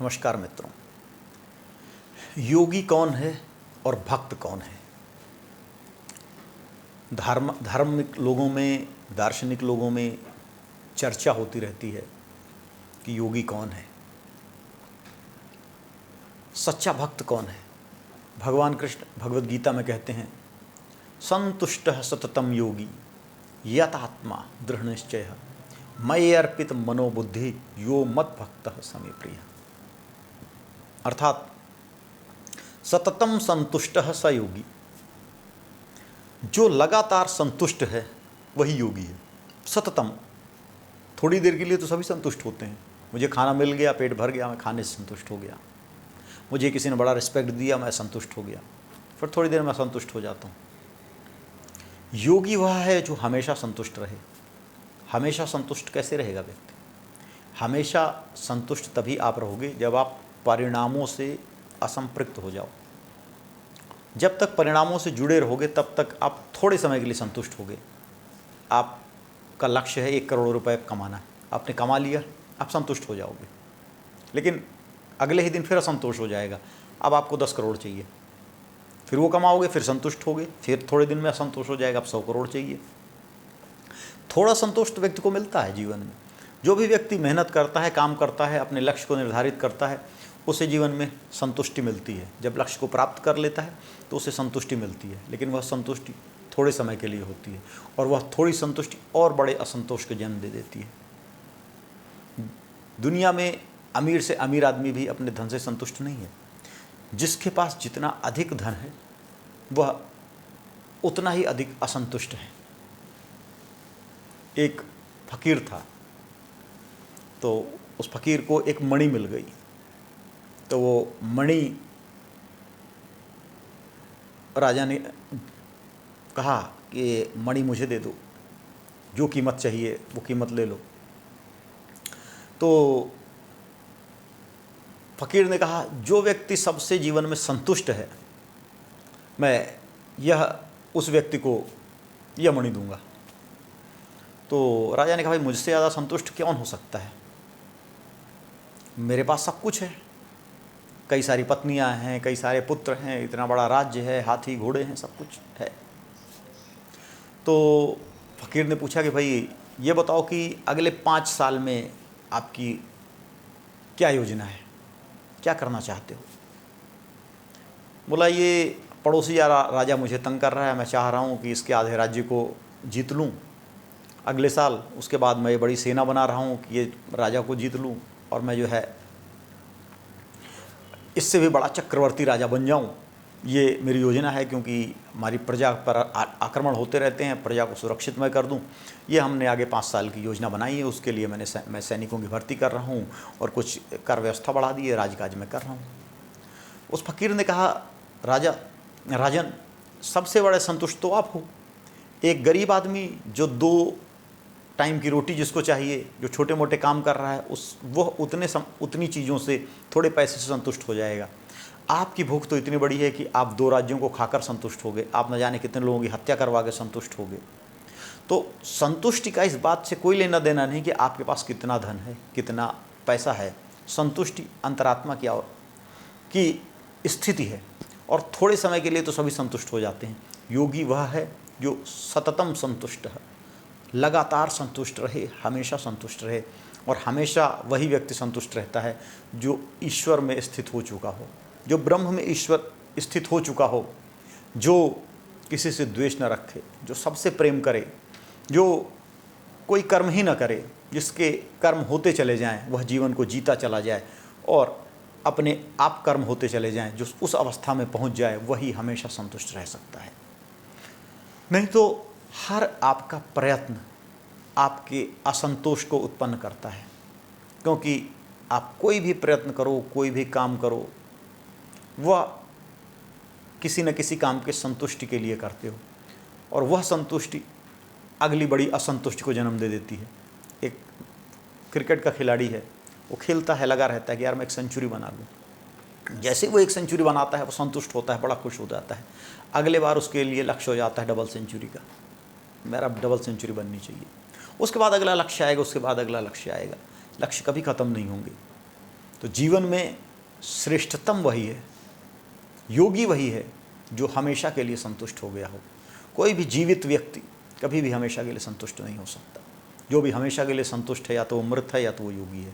नमस्कार मित्रों। योगी कौन है और भक्त कौन है? धार्मिक लोगों में, दार्शनिक लोगों में चर्चा होती रहती है कि योगी कौन है, सच्चा भक्त कौन है। भगवान कृष्ण भगवद गीता में कहते हैं, संतुष्टः सततम योगी यतात्मा दृढ़ निश्चयः मयि अर्पित मनोबुद्धि यो मत भक्तः समे प्रियः। अर्थात सततम संतुष्टः स योगी, जो लगातार संतुष्ट है वही योगी है। सततम, थोड़ी देर के लिए तो सभी संतुष्ट होते हैं। मुझे खाना मिल गया, पेट भर गया, मैं खाने से संतुष्ट हो गया। मुझे किसी ने बड़ा रिस्पेक्ट दिया, मैं संतुष्ट हो गया, फिर थोड़ी देर में संतुष्ट हो जाता हूँ। योगी वह है जो हमेशा संतुष्ट रहे। हमेशा संतुष्ट कैसे रहेगा व्यक्ति? हमेशा संतुष्ट तभी आप रहोगे जब आप परिणामों से असंपृक्त हो जाओ। जब तक परिणामों से जुड़े रहोगे तब तक आप थोड़े समय के लिए संतुष्ट होगे। आपका लक्ष्य है 1 करोड़ रुपए कमाना है, आपने कमा लिया, आप संतुष्ट हो जाओगे। लेकिन अगले ही दिन फिर असंतोष हो जाएगा, अब आपको 10 करोड़ चाहिए। फिर वो कमाओगे, फिर संतुष्ट होगे, फिर थोड़े दिन में असंतोष हो जाएगा, अब 100 करोड़ चाहिए। थोड़ा संतोष तो व्यक्ति को मिलता है जीवन में। जो भी व्यक्ति मेहनत करता है, काम करता है, अपने लक्ष्य को निर्धारित करता है, उसे जीवन में संतुष्टि मिलती है। जब लक्ष्य को प्राप्त कर लेता है तो उसे संतुष्टि मिलती है, लेकिन वह संतुष्टि थोड़े समय के लिए होती है, और वह थोड़ी संतुष्टि और बड़े असंतोष को जन्म दे देती है। दुनिया में अमीर से अमीर आदमी भी अपने धन से संतुष्ट नहीं है। जिसके पास जितना अधिक धन है वह उतना ही अधिक असंतुष्ट है। एक फकीर था, तो उस फकीर को एक मणि मिल गई। तो वो मणि राजा ने कहा कि मणि मुझे दे दो, जो कीमत चाहिए वो कीमत ले लो। तो फकीर ने कहा, जो व्यक्ति सबसे जीवन में संतुष्ट है, मैं उस व्यक्ति को यह मणि दूंगा। तो राजा ने कहा, भाई मुझसे ज़्यादा संतुष्ट कौन हो सकता है? मेरे पास सब कुछ है, कई सारी पत्नियां हैं, कई सारे पुत्र हैं, इतना बड़ा राज्य है, हाथी घोड़े हैं, सब कुछ है। तो फकीर ने पूछा कि भाई ये बताओ कि अगले 5 साल में आपकी क्या योजना है, क्या करना चाहते हो? बोला, ये पड़ोसी राजा मुझे तंग कर रहा है, मैं चाह रहा हूँ कि इसके आधे राज्य को जीत लूँ अगले साल। उसके बाद मैं ये बड़ी सेना बना रहा हूँ कि ये राजा को जीत लूँ और मैं जो है इससे भी बड़ा चक्रवर्ती राजा बन जाऊँ। ये मेरी योजना है, क्योंकि हमारी प्रजा पर आक्रमण होते रहते हैं, प्रजा को सुरक्षित मैं कर दूं। ये हमने आगे 5 साल की योजना बनाई है, उसके लिए मैं सैनिकों की भर्ती कर रहा हूँ और कुछ कर व्यवस्था बढ़ा दी है, राजकाज में कर रहा हूँ। उस फकीर ने कहा, राजन, सबसे बड़े संतुष्ट तो आप हो। एक गरीब आदमी जो 2 टाइम की रोटी जिसको चाहिए, जो छोटे मोटे काम कर रहा है, वह उतनी चीज़ों से, थोड़े पैसे से संतुष्ट हो जाएगा। आपकी भूख तो इतनी बड़ी है कि आप 2 राज्यों को खाकर संतुष्ट हो गए, आप न जाने कितने लोगों की हत्या करवा के संतुष्ट हो गए। तो संतुष्टि का इस बात से कोई लेना देना नहीं कि आपके पास कितना धन है, कितना पैसा है। संतुष्टि अंतरात्मा की स्थिति है, और थोड़े समय के लिए तो सभी संतुष्ट हो जाते हैं। योगी वह है जो सततम संतुष्ट है, लगातार संतुष्ट रहे, हमेशा संतुष्ट रहे। और हमेशा वही व्यक्ति संतुष्ट रहता है जो ईश्वर में स्थित हो चुका हो, जो ब्रह्म में ईश्वर स्थित हो चुका हो, जो किसी से द्वेष न रखे, जो सबसे प्रेम करे, जो कोई कर्म ही न करे, जिसके कर्म होते चले जाएं, वह जीवन को जीता चला जाए और अपने आप कर्म होते चले जाएं, जो उस अवस्था में पहुंच जाए, वही हमेशा संतुष्ट रह सकता है। नहीं तो हर आपका प्रयत्न आपके असंतोष को उत्पन्न करता है, क्योंकि आप कोई भी प्रयत्न करो, कोई भी काम करो, वह किसी न किसी काम के संतुष्टि के लिए करते हो, और वह संतुष्टि अगली बड़ी असंतुष्टि को जन्म दे देती है। एक क्रिकेट का खिलाड़ी है, वो खेलता है, लगा रहता है कि यार मैं 1 सेंचुरी बना लूँ। जैसे वो 1 सेंचुरी बनाता है, वो संतुष्ट होता है, बड़ा खुश हो जाता है। अगले बार उसके लिए लक्ष्य हो जाता है डबल सेंचुरी का, मेरा डबल सेंचुरी बननी चाहिए। उसके बाद अगला लक्ष्य आएगा, उसके बाद अगला लक्ष्य आएगा। लक्ष्य कभी ख़त्म नहीं होंगे। तो जीवन में श्रेष्ठतम वही है, योगी वही है जो हमेशा के लिए संतुष्ट हो गया हो। कोई भी जीवित व्यक्ति कभी भी हमेशा के लिए संतुष्ट नहीं हो सकता। जो भी हमेशा के लिए संतुष्ट है या तो वो मृत है या तो वो योगी है।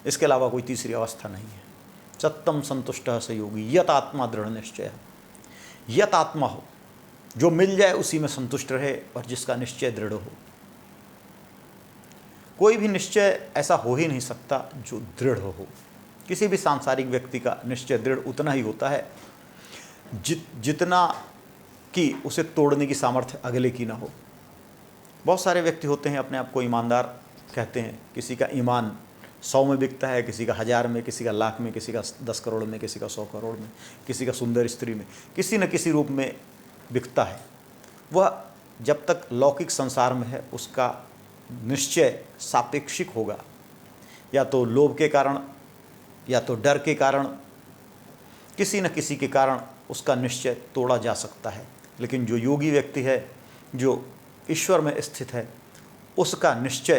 इसके अलावा कोई तीसरी अवस्था नहीं है। सत्यम संतुष्ट से योगी यत आत्मा दृढ़ निश्चय। यत आत्मा हो, जो मिल जाए उसी में संतुष्ट रहे और जिसका निश्चय दृढ़ हो। कोई भी निश्चय ऐसा हो ही नहीं सकता जो दृढ़ हो। किसी भी सांसारिक व्यक्ति का निश्चय दृढ़ उतना ही होता है जितना कि उसे तोड़ने की सामर्थ्य अगले की ना हो। बहुत सारे व्यक्ति होते हैं अपने आप को ईमानदार कहते हैं, किसी का ईमान 100 में बिकता है, किसी का 1000 में, किसी का लाख में, किसी का 10 करोड़ में, किसी का 100 करोड़ में, किसी का सुंदर स्त्री में, किसी न किसी रूप में बिकता है। वह जब तक लौकिक संसार में है उसका निश्चय सापेक्षिक होगा, या तो लोभ के कारण या तो डर के कारण, किसी न किसी के कारण उसका निश्चय तोड़ा जा सकता है। लेकिन जो योगी व्यक्ति है, जो ईश्वर में स्थित है, उसका निश्चय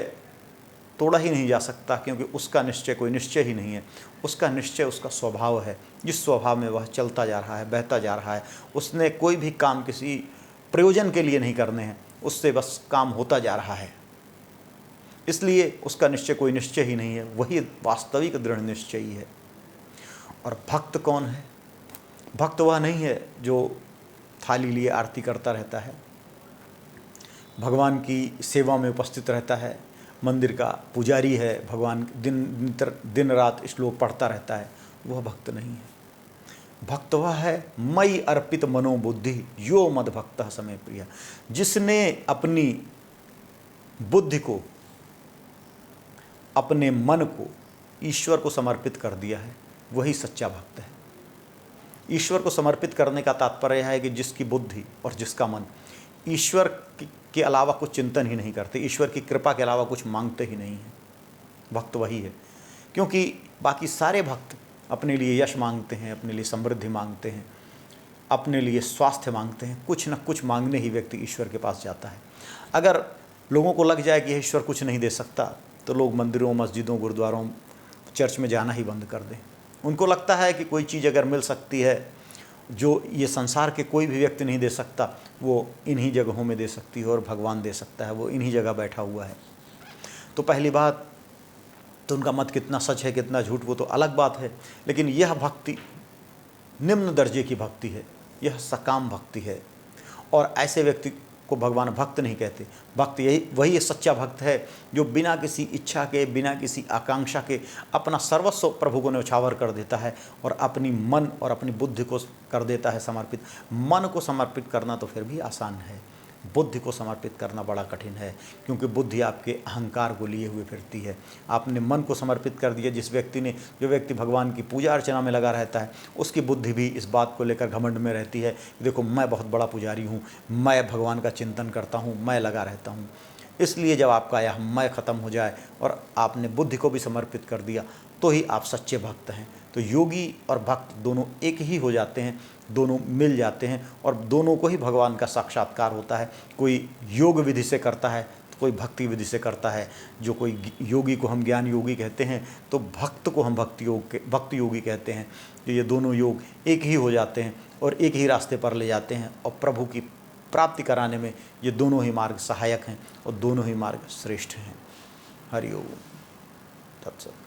तोड़ा ही नहीं जा सकता, क्योंकि उसका निश्चय कोई निश्चय ही नहीं है। उसका निश्चय उसका स्वभाव है, जिस स्वभाव में वह चलता जा रहा है, बहता जा रहा है। उसने कोई भी काम किसी प्रयोजन के लिए नहीं करने हैं, उससे बस काम होता जा रहा है, इसलिए उसका निश्चय कोई निश्चय ही नहीं है। वही वास्तविक दृढ़ निश्चयी है। और भक्त कौन है? भक्त वह नहीं है जो थाली लिए आरती करता रहता है, भगवान की सेवा में उपस्थित रहता है, मंदिर का पुजारी है, भगवान दिन रात श्लोक पढ़ता रहता है। वह भक्त नहीं है। भक्त वह है मई अर्पित मनोबुद्धि यो मद भक्त समय प्रिय। जिसने अपनी बुद्धि को, अपने मन को ईश्वर को समर्पित कर दिया है, वही सच्चा भक्त है। ईश्वर को समर्पित करने का तात्पर्य है कि जिसकी बुद्धि और जिसका मन ईश्वर के अलावा कुछ चिंतन ही नहीं करते, ईश्वर की कृपा के अलावा कुछ मांगते ही नहीं हैं, भक्त वही है। क्योंकि बाकी सारे भक्त अपने लिए यश मांगते हैं, अपने लिए समृद्धि मांगते हैं, अपने लिए स्वास्थ्य मांगते हैं, कुछ न कुछ मांगने ही व्यक्ति ईश्वर के पास जाता है। अगर लोगों को लग जाए कि ईश्वर कुछ नहीं दे सकता, तो लोग मंदिरों, मस्जिदों, गुरुद्वारों, चर्च में जाना ही बंद कर दें। उनको लगता है कि कोई चीज़ अगर मिल सकती है जो ये संसार के कोई भी व्यक्ति नहीं दे सकता, वो इन्हीं जगहों में दे सकती है और भगवान दे सकता है, वो इन्हीं जगह बैठा हुआ है। तो पहली बात तो उनका मत कितना सच है कितना झूठ वो तो अलग बात है, लेकिन यह भक्ति निम्न दर्जे की भक्ति है, यह सकाम भक्ति है। और ऐसे व्यक्ति को भगवान भक्त नहीं कहते। भक्त वही सच्चा भक्त है जो बिना किसी इच्छा के, बिना किसी आकांक्षा के अपना सर्वस्व प्रभु को न्यौछावर कर देता है और अपनी मन और अपनी बुद्धि को कर देता है समर्पित। मन को समर्पित करना तो फिर भी आसान है, बुद्धि को समर्पित करना बड़ा कठिन है, क्योंकि बुद्धि आपके अहंकार को लिए हुए फिरती है। आपने मन को समर्पित कर दिया। जो व्यक्ति भगवान की पूजा अर्चना में लगा रहता है, उसकी बुद्धि भी इस बात को लेकर घमंड में रहती है, देखो मैं बहुत बड़ा पुजारी हूँ, मैं भगवान का चिंतन करता हूँ, मैं लगा रहता हूँ। इसलिए जब आपका यह मैं ख़त्म हो जाए और आपने बुद्धि को भी समर्पित कर दिया, तो ही आप सच्चे भक्त हैं। तो योगी और भक्त दोनों एक ही हो जाते हैं, दोनों मिल जाते हैं और दोनों को ही भगवान का साक्षात्कार होता है। कोई योग विधि से करता है तो कोई भक्ति विधि से करता है। जो कोई योगी को हम ज्ञान योगी कहते हैं, तो भक्त को हम भक्ति योगी कहते हैं। तो ये दोनों योग एक ही हो जाते हैं और एक ही रास्ते पर ले जाते हैं, और प्रभु की प्राप्ति कराने में ये दोनों ही मार्ग सहायक हैं और दोनों ही मार्ग श्रेष्ठ हैं। हरि ओम तत्सत।